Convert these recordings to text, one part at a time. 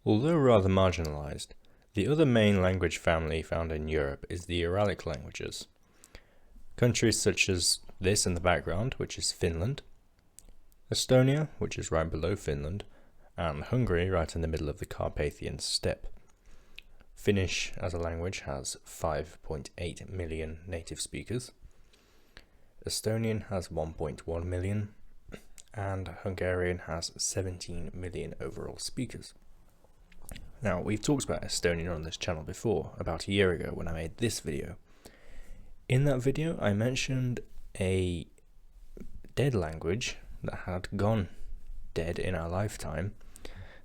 Although rather marginalized, the other main language family found in Europe is the Uralic languages. Countries such as this in the background, which is Finland, Estonia, which is right below Finland, and Hungary right in the middle of the Carpathian steppe. Finnish as a language has 5.8 million native speakers. Estonian has 1.1 million, and Hungarian has 17 million overall speakers. Now, we've talked about Estonian on this channel before, about a year ago when I made this video. In that video, I mentioned a dead language that had gone dead in our lifetime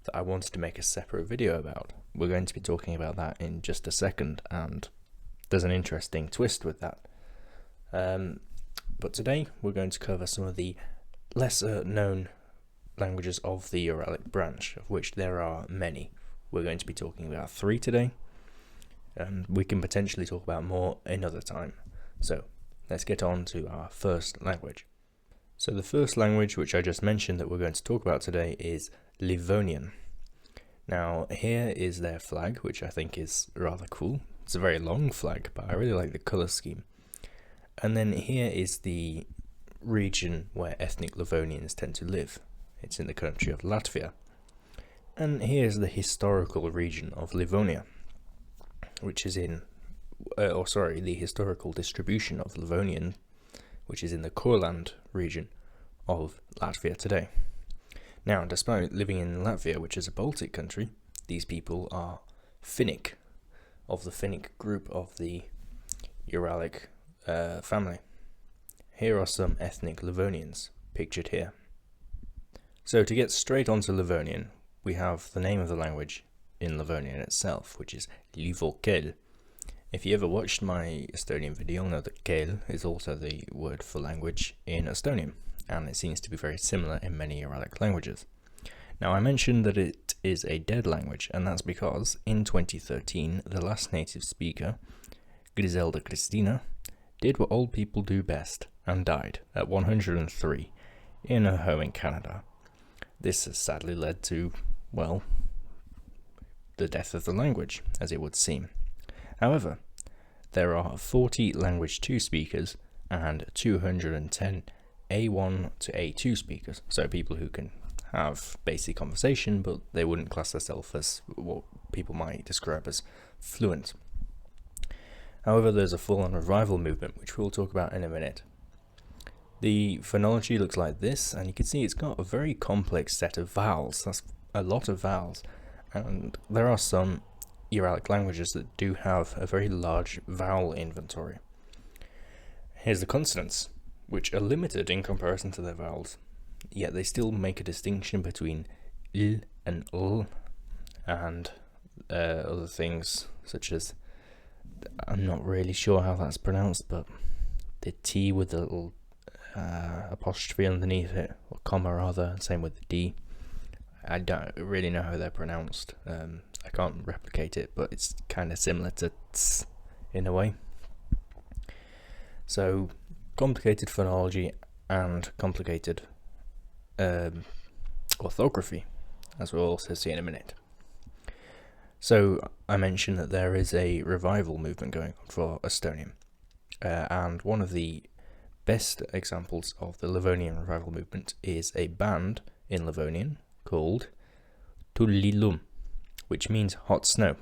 that I wanted to make a separate video about. We're going to be talking about that in just a second, and there's an interesting twist with that. But today, we're going to cover some of the lesser known languages of the Uralic branch, of which there are many. We're going to be talking about 3 today, and we can potentially talk about more another time. So let's get on to our first language. So the first language, which I just mentioned that we're going to talk about today, is Livonian. Now here is their flag, which I think is rather cool. It's a very long flag, but I really like the colour scheme. And then here is the region where ethnic Livonians tend to live. It's in the country of Latvia. And here's the historical region of Livonia, which is in, the historical distribution of Livonian, which is in the Courland region of Latvia today. Now, despite living in Latvia, which is a Baltic country, these people are Finnic, of the Finnic group of the Uralic family. Here are some ethnic Livonians, pictured here. So to get straight onto Livonian, we have the name of the language in Livonian itself, which is Livokel. If you ever watched my Estonian video, you'll know that kel is also the word for language in Estonian, and it seems to be very similar in many Uralic languages. Now, I mentioned that it is a dead language, and that's because in 2013, the last native speaker, Griselda Cristina, did what old people do best and died at 103 in her home in Canada. This has sadly led to, well, the death of the language, as it would seem. However, there are 40 Language 2 speakers and 210 A1 to A2 speakers, so people who can have basic conversation, but they wouldn't class themselves as what people might describe as fluent. However, there's a full-on revival movement, which we'll talk about in a minute. The phonology looks like this, and you can see it's got a very complex set of vowels. That's a lot of vowels, and there are some Uralic languages that do have a very large vowel inventory. Here's the consonants, which are limited in comparison to their vowels, yet they still make a distinction between l and l, and other things such as, I'm not really sure how that's pronounced, but the T with the little apostrophe underneath it, or comma rather, same with the D. I don't really know how they're pronounced. I can't replicate it, but it's kind of similar to ts in a way. So, complicated phonology and complicated orthography, as we'll also see in a minute. So, I mentioned that there is a revival movement going on for Estonian, and one of the best examples of the Livonian revival movement is a band in Livonian called Tullilum, which means hot snow.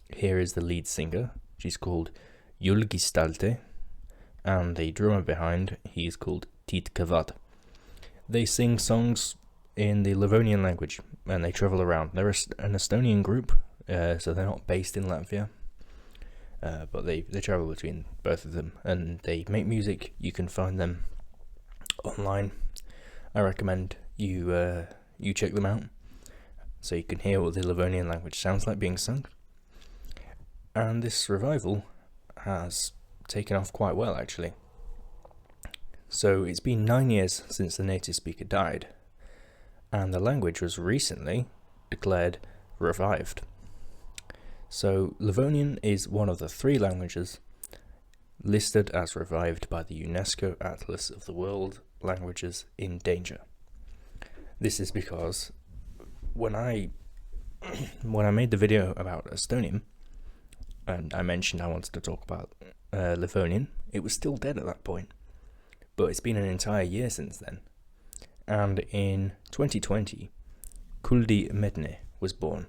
Here is the lead singer. She's called Julgistalte, and the drummer behind, he is called Tiit Kavad. They sing songs in the Livonian language, and they travel around. They're an Estonian group, so they're not based in Latvia, but they travel between both of them, and they make music. You can find them online. I recommend you check them out, so you can hear what the Livonian language sounds like being sung. And this revival has taken off quite well, actually. So it's been 9 years since the native speaker died, and the language was recently declared revived. So Livonian is one of the 3 languages listed as revived by the UNESCO Atlas of the World Languages in Danger. This is because when I when I made the video about Estonian, and I mentioned I wanted to talk about Livonian, it was still dead at that point. But it's been an entire year since then. And in 2020, Kuldi Medne was born,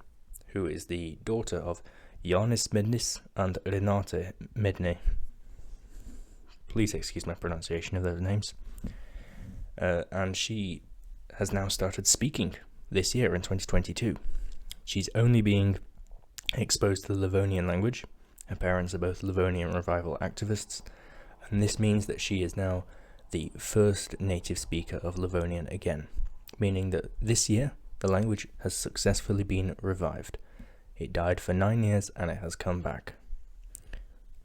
who is the daughter of Janis Mednis and Renate Medne. Please excuse my pronunciation of those names. And she has now started speaking this year in 2022. She's only being exposed to the Livonian language. Her parents are both Livonian revival activists, and this means that she is now the first native speaker of Livonian again, meaning that this year the language has successfully been revived. It died for 9 years and it has come back.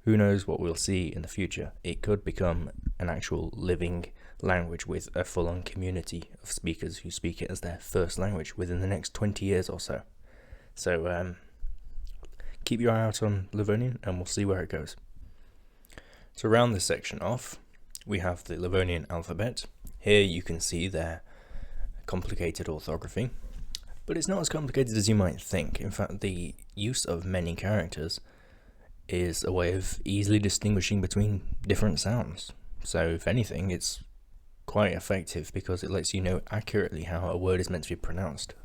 Who knows what we'll see in the future? It could become an actual living language with a full-on community of speakers who speak it as their first language within the next 20 years or so. So keep your eye out on Livonian and we'll see where it goes. To round this section off, we have the Livonian alphabet. Here you can see their complicated orthography, but it's not as complicated as you might think. In fact, the use of many characters is a way of easily distinguishing between different sounds. So if anything, it's quite effective because it lets you know accurately how a word is meant to be pronounced.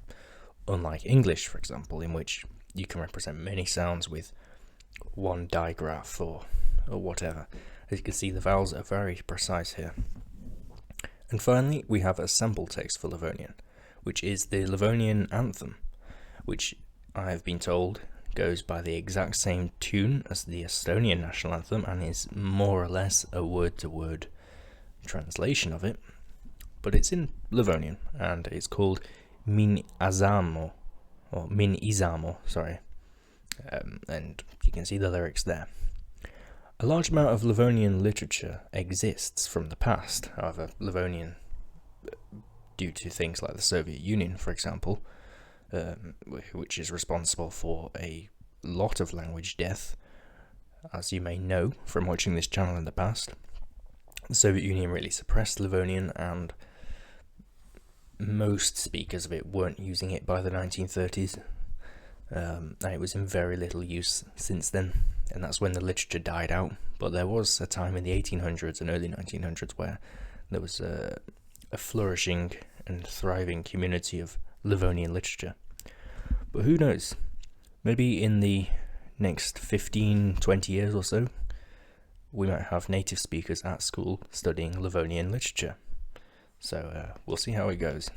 Unlike English, for example, in which you can represent many sounds with one digraph or whatever. As you can see, the vowels are very precise here. And finally, we have a sample text for Livonian, which is the Livonian anthem, which I have been told goes by the exact same tune as the Estonian national anthem and is more or less a word-to-word translation of it, but it's in Livonian and it's called Min Isamo, sorry, and you can see the lyrics there. A large amount of Livonian literature exists from the past. However, Livonian, due to things like the Soviet Union, for example, which is responsible for a lot of language death, as you may know from watching this channel in the past, the Soviet Union really suppressed Livonian, and most speakers of it weren't using it by the 1930s. And it was in very little use since then, and that's when the literature died out. But there was a time in the 1800s and early 1900s where there was a flourishing and thriving community of Livonian literature. But who knows, maybe in the next 15-20 years or so we might have native speakers at school studying Livonian literature. So we'll see how it goes.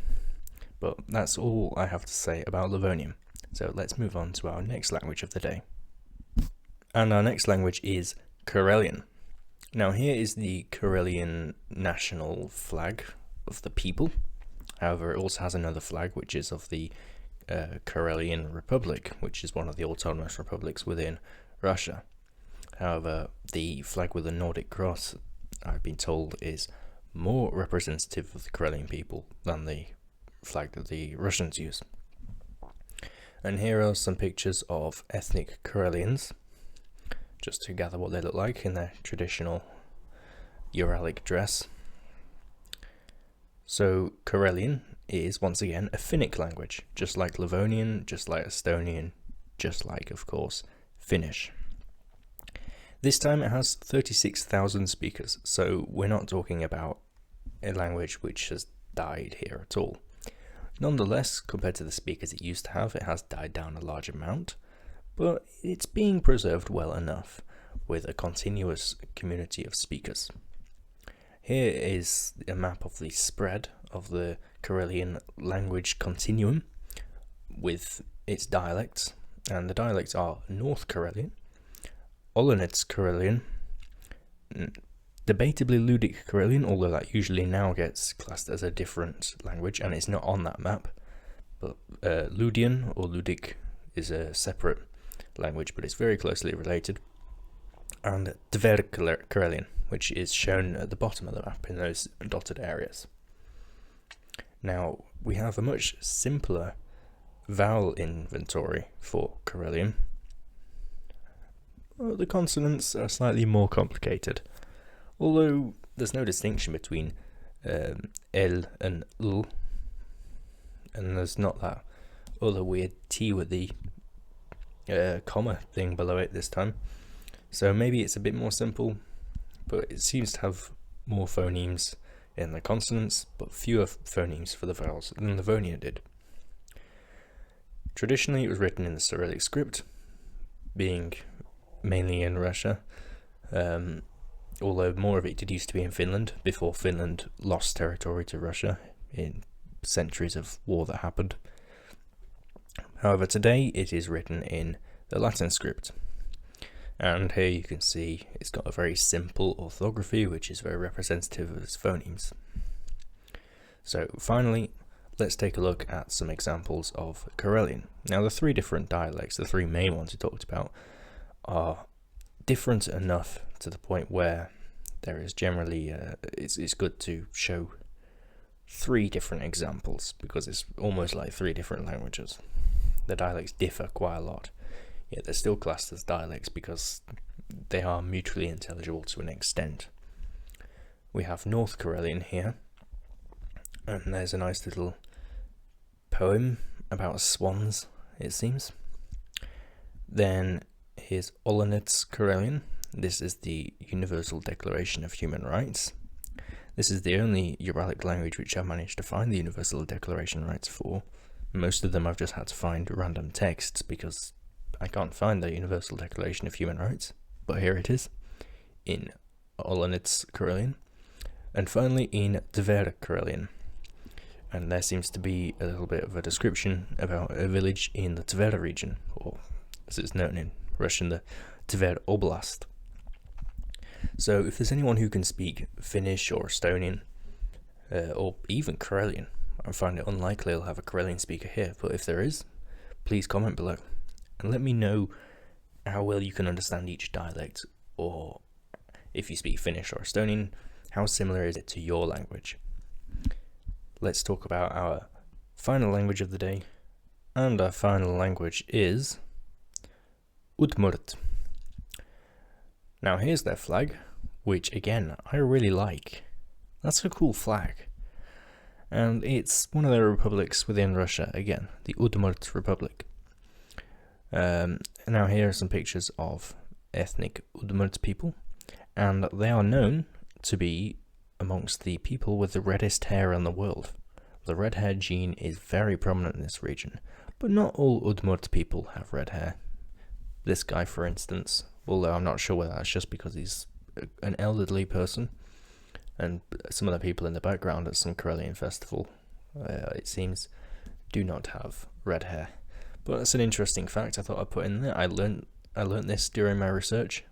But that's all I have to say about Livonian. So let's move on to our next language of the day. And our next language is Karelian. Now here is the Karelian national flag of the people. However, it also has another flag which is of the Karelian Republic, which is one of the autonomous republics within Russia. However, the flag with the Nordic cross, I've been told, is more representative of the Karelian people than the flag that the Russians use. And here are some pictures of ethnic Karelians, just to gather what they look like in their traditional Uralic dress. So Karelian is once again a Finnic language, just like Livonian, just like Estonian, just like, of course, Finnish. This time it has 36,000 speakers, so we're not talking about a language which has died here at all. Nonetheless, compared to the speakers it used to have, it has died down a large amount, but it's being preserved well enough, with a continuous community of speakers. Here is a map of the spread of the Karelian language continuum, with its dialects, and the dialects are North Karelian, Olonets Karelian, debatably Ludic Karelian, although that usually now gets classed as a different language and it's not on that map, but Ludian or Ludic is a separate language, but it's very closely related, and Tver Karelian, which is shown at the bottom of the map in those dotted areas. Now, we have a much simpler vowel inventory for Karelian. Well, the consonants are slightly more complicated, although there's no distinction between L and L, and there's not that other weird T with the comma thing below it this time. So maybe it's a bit more simple, but it seems to have more phonemes in the consonants, but fewer phonemes for the vowels than Livonian did. Traditionally, it was written in the Cyrillic script, being mainly in Russia, although more of it did used to be in Finland before Finland lost territory to Russia in centuries of war that happened. However, today it is written in the Latin script, and here you can see it's got a very simple orthography which is very representative of its phonemes. So finally, let's take a look at some examples of Karelian. Now the three different dialects, the three main ones we talked about, are different enough to the point where there is generally, it's good to show three different examples because it's almost like three different languages. The dialects differ quite a lot, yet they're still classed as dialects because they are mutually intelligible to an extent. We have North Karelian here, and there's a nice little poem about swans, it seems. Then here's Uralic Karelian. This is the Universal Declaration of Human Rights. This is the only Uralic language which I've managed to find the Universal Declaration of Rights for. Most of them I've just had to find random texts because I can't find the Universal Declaration of Human Rights, but here it is in Uralic Karelian. And finally in Tver Karelian. And there seems to be a little bit of a description about a village in the Tver region, or as it's known in Russian, the Tver Oblast. So if there's anyone who can speak Finnish or Estonian, or even Karelian, I find it unlikely I'll have a Karelian speaker here, but if there is, please comment below and let me know how well you can understand each dialect, or if you speak Finnish or Estonian, how similar is it to your language? Let's talk about our final language of the day, and our final language is Udmurt. Now here's their flag, which again I really like. That's a cool flag, and it's one of the republics within Russia, again, the Udmurt Republic. Now here are some pictures of ethnic Udmurt people, and they are known to be amongst the people with the reddest hair in the world. The red hair gene is very prominent in this region, but not all Udmurt people have red hair. This guy, for instance, although I'm not sure whether that's just because he's an elderly person, and some of the people in the background at some Karelian festival, it seems, do not have red hair. But that's an interesting fact I thought I'd put in there. I learnt this during my research.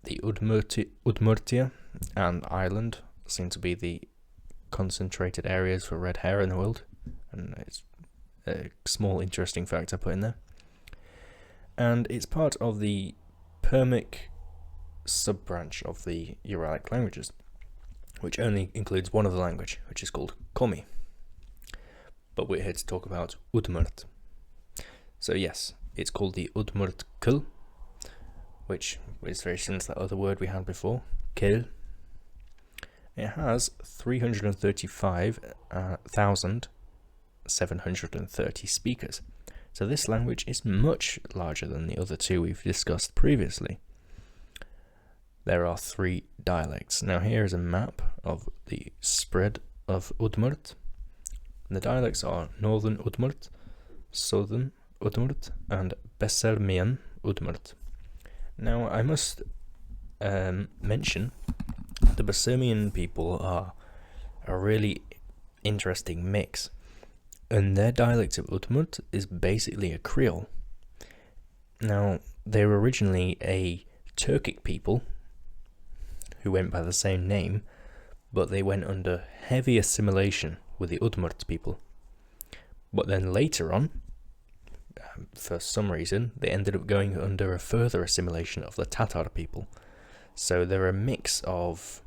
The Udmurtia and Ireland seem to be the concentrated areas for red hair in the world, and it's a small interesting fact I put in there. And it's part of the Permic sub-branch of the Uralic languages, which only includes one other language, which is called Komi. But we're here to talk about Udmurt. So yes, it's called the Udmurt Kul, which is very similar to that other word we had before, Kel. It has 335,730 speakers. So this language is much larger than the other two we've discussed previously. There are three dialects. Now here is a map of the spread of Udmurt. The dialects are Northern Udmurt, Southern Udmurt, and Bessermian Udmurt. Now I must mention the Bessermian people are a really interesting mix, and their dialect of Udmurt is basically a Creole. Now they were originally a Turkic people who went by the same name, but they went under heavy assimilation with the Udmurt people. But then later on, for some reason, they ended up going under a further assimilation of the Tatar people. So they're a mix of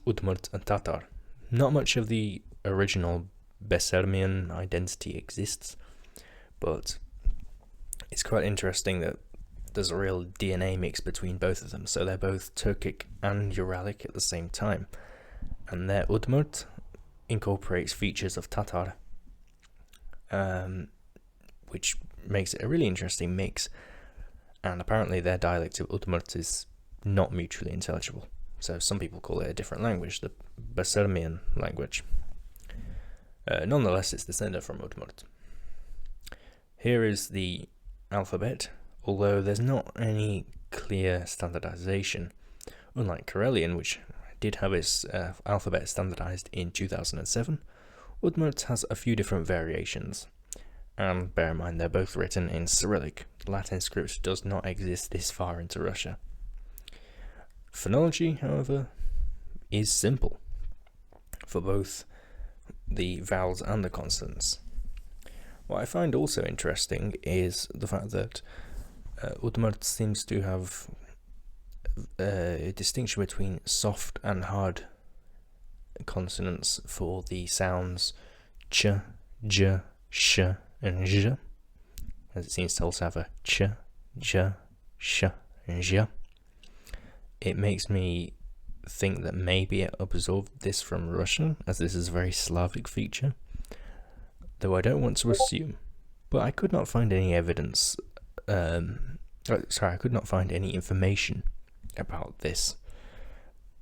Udmurt and Tatar. Not much of the original Bessermian identity exists, but it's quite interesting that there's a real DNA mix between both of them. So they're both Turkic and Uralic at the same time. And their Udmurt incorporates features of Tatar. which makes it a really interesting mix. And apparently their dialect of Udmurt is not mutually intelligible. So some people call it a different language, the Permic language. Nonetheless, it's descended from Udmurt. Here is the alphabet, although there's not any clear standardization. Unlike Karelian, which did have its alphabet standardized in 2007, Udmurt has a few different variations. And bear in mind, they're both written in Cyrillic. Latin script does not exist this far into Russia. Phonology, however, is simple for both the vowels and the consonants. What I find also interesting is the fact that Udmurt seems to have a distinction between soft and hard consonants for the sounds ch, j, sh, and j, as it seems to also have a ch, j, sh, and j. It makes me think that maybe it absorbed this from Russian, as this is a very Slavic feature, though I don't want to assume. But I could not find any evidence, I could not find any information about this,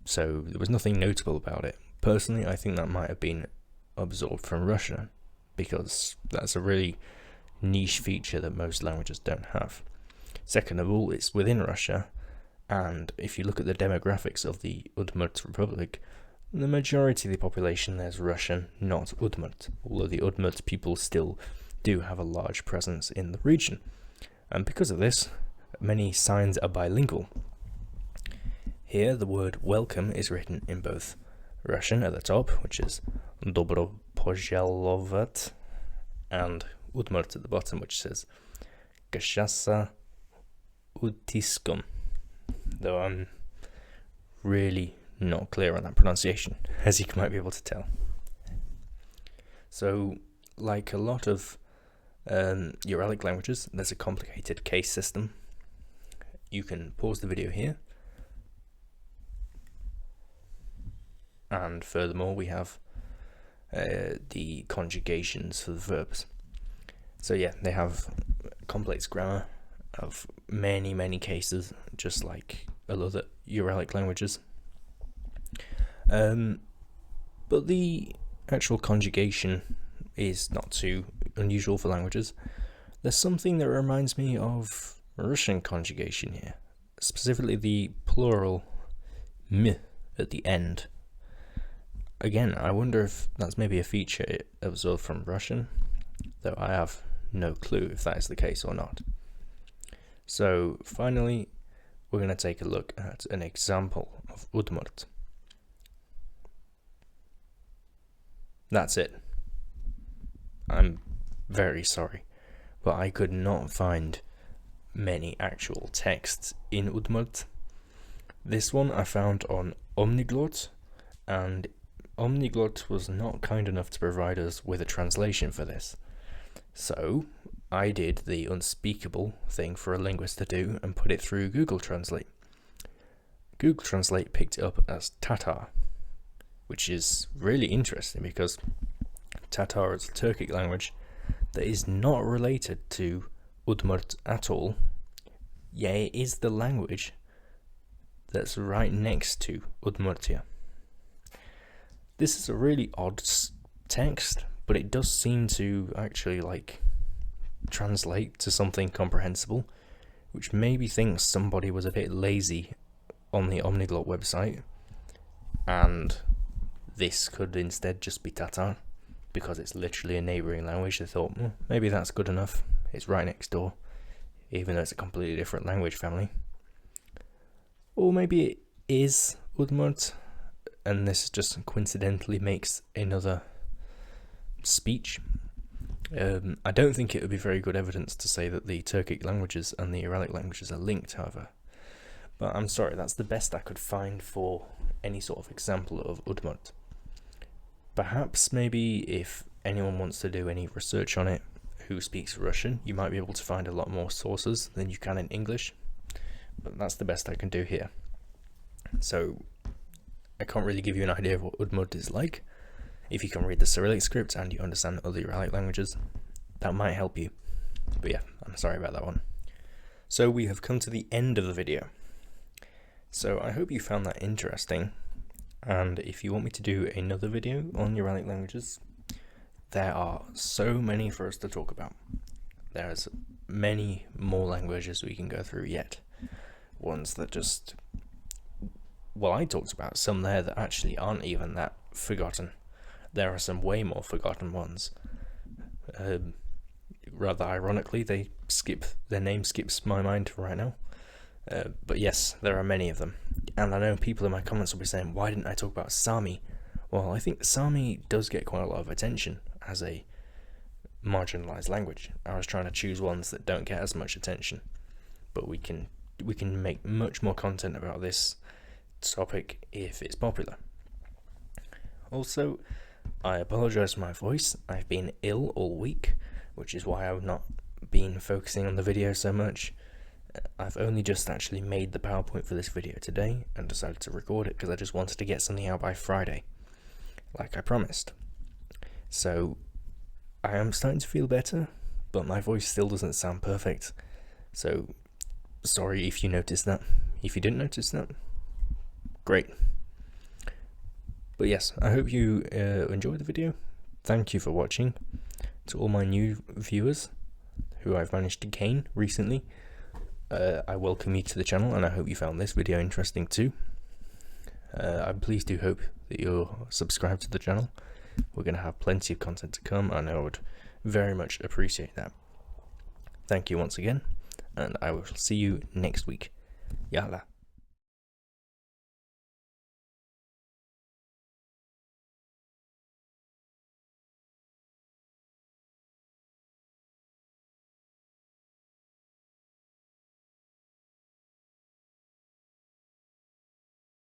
so there was nothing notable about it. Personally, I think that might have been absorbed from Russian, because that's a really niche feature that most languages don't have. Second of all, it's within Russia, and if you look at the demographics of the Udmurt Republic, the majority of the population there is Russian, not Udmurt, although the Udmurt people still do have a large presence in the region. And because of this, many signs are bilingual. Here, the word welcome is written in both Russian at the top, which is Dobro Pozhalovat, and Udmurt at the bottom, which says Gashasa Utiskum, though I'm really not clear on that pronunciation, as you might be able to tell. So, like a lot of Uralic languages, there's a complicated case system. You can pause the video here, and furthermore we have the conjugations for the verbs. So yeah, they have complex grammar of many cases, just like a lot of Uralic languages. But the actual conjugation is not too unusual for languages. There's something that reminds me of Russian conjugation here, specifically the plural m at the end. Again, I wonder if that's maybe a feature absorbed from Russian, though I have no clue if that is the case or not. So finally, we're going to take a look at an example of Udmurt. That's it. I'm very sorry, but I could not find many actual texts in Udmurt. This one I found on Omniglot, and Omniglot was not kind enough to provide us with a translation for this. So I did the unspeakable thing for a linguist to do and put it through Google Translate. Google Translate picked it up as Tatar, which is really interesting because Tatar is a Turkic language that is not related to Udmurt at all, yet it is the language that's right next to Udmurtia. This is a really odd text, but it does seem to actually translate to something comprehensible, which maybe thinks somebody was a bit lazy on the Omniglot website, and this could instead just be Tatar, because it's literally a neighbouring language. They thought, well, maybe that's good enough, it's right next door, even though it's a completely different language family. Or maybe it is Udmurt, and this just coincidentally makes another speech. I don't think it would be very good evidence to say that the Turkic languages and the Uralic languages are linked, however. But I'm sorry, that's the best I could find for any sort of example of Udmurt. Perhaps maybe if anyone wants to do any research on it who speaks Russian, you might be able to find a lot more sources than you can in English, but that's the best I can do here. So I can't really give you an idea of what Udmurt is like. If you can read the Cyrillic script and you understand other Uralic languages, that might help you. But yeah, I'm sorry about that one. So we have come to the end of the video. So I hope you found that interesting, and if you want me to do another video on Uralic languages, there are so many for us to talk about. There's many more languages we can go through yet. Ones that just, well, I talked about some there that actually aren't even that forgotten. There are some way more forgotten ones. Rather ironically, their name skips my mind right now. But yes, there are many of them. And I know people in my comments will be saying, why didn't I talk about Sami? Well, I think Sami does get quite a lot of attention as a marginalized language. I was trying to choose ones that don't get as much attention. But we can make much more content about this topic if it's popular. Also, I apologize for my voice. I've been ill all week, which is why I've not been focusing on the video so much. I've only just actually made the PowerPoint for this video today and decided to record it because I just wanted to get something out by Friday, like I promised. So I am starting to feel better, but my voice still doesn't sound perfect. So sorry if you noticed that. If you didn't notice that, great. But yes, I hope you enjoyed the video. Thank you for watching. To all my new viewers who I've managed to gain recently, I welcome you to the channel, and I hope you found this video interesting too. I please do hope that you're subscribed to the channel. We're going to have plenty of content to come, and I would very much appreciate that. Thank you once again, and I will see you next week. Yalla.